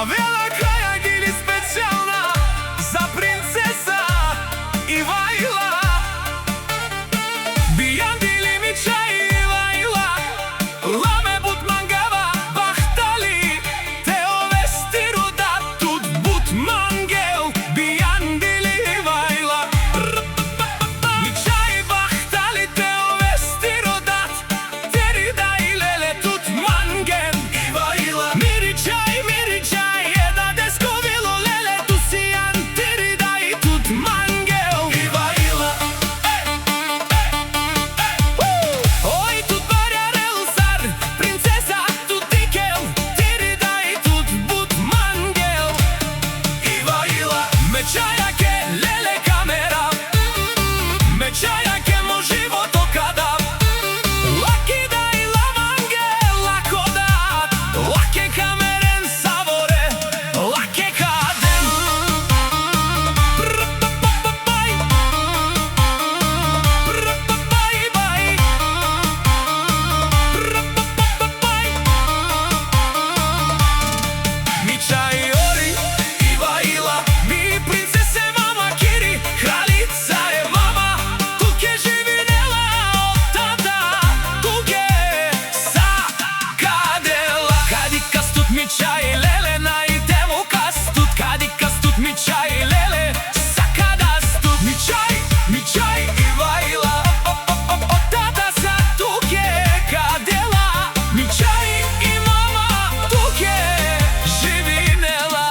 Favela Caiaguili specijalna za princesa Ivajla. Bijandili mi čaj Ivajla, lame but mangava bahtali, teo vestiru da tut but mangel. Bijandili Ivajla, mi čaj bahtali, teo vestiru dat, teri da ilele tut mangel. Ivajla, miri čaj, jedna deskovilo lele, tu si antiri da i tut mangel. Ivajla, oj tut barjarel sar, princesa tut dikel, tiri da i tut but mangel. Ivajla, me čajake lele kamera, me čajake mo život okada, laki da i la mangel, lako dat, lake kameren savore, lake kadem. Prrpapapaj, prrpapaj, prrpapapaj. Mi čaj ori Ivajla, mi princese mama Kiri, kraljica je mama, tuke živinela od tada, tuke sa kadela. Kadi kastut mi čaj lele, najdemo kastut, kadi kastut mi čaj lele, sa kadastut. Mi čaj Ivajla, od tada sa tuke kadela, mi čaj i mama tuke živinela.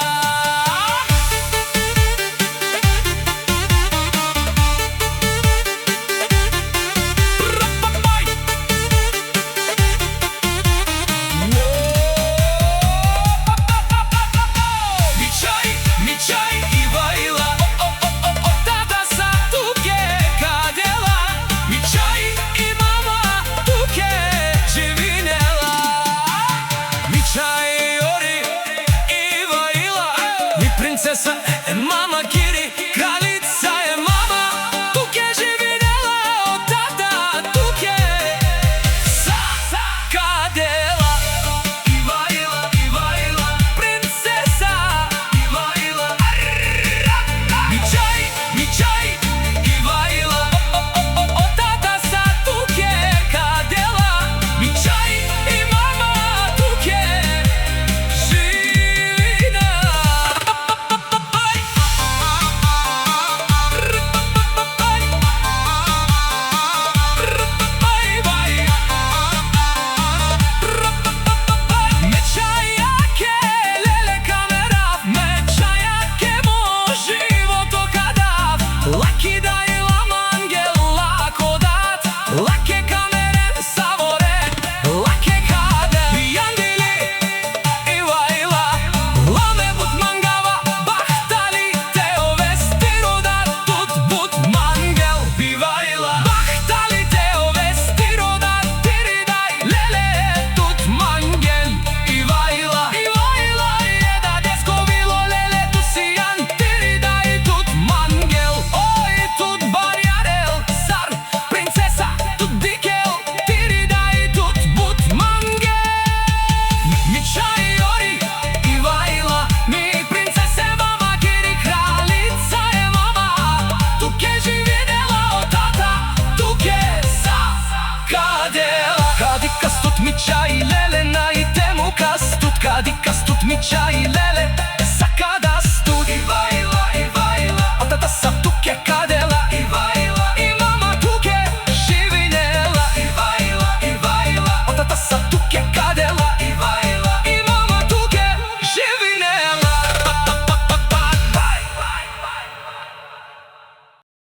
Prrpapaj. Mi čaj Ivajla, od tada sa tuke kadela, mi čaj i mama tuke živinela. Mi čaj ori Ivajla, mi princesa mama Kiri, kraljica je mama, tuke živinela od tada, tuke sa kadela. Ivajla, princesa Ivajla, mi čaj Ivajla, od tada sa tuke kadela, mi čaj i mama tuke živinela. Me čajake lele kamera, me čajake mo život okadav, laki da i la mangel, lako dat, lake kameren savore, lake kadem. Bijandili Ivajla, lame but mangava bahtali, teo vestiru da tut but mangel. Ivajla, bahtali, teo vestiru da tiri daj lele tut mangel. Ivajla, jedna deskovilo lele, tu si antiri daj tut mangel. Oj tut barjarel sar, princesa tut dikel, tiri daj tut but mangel. Mi čaj ori Ivajla, mi princese mama Kiri, kraljica je mama, tuke živinela od tada, tuke sa kadela. Kadi kastut mi čaj lele, najdemo kastut, kadi kastut mi čaj lele.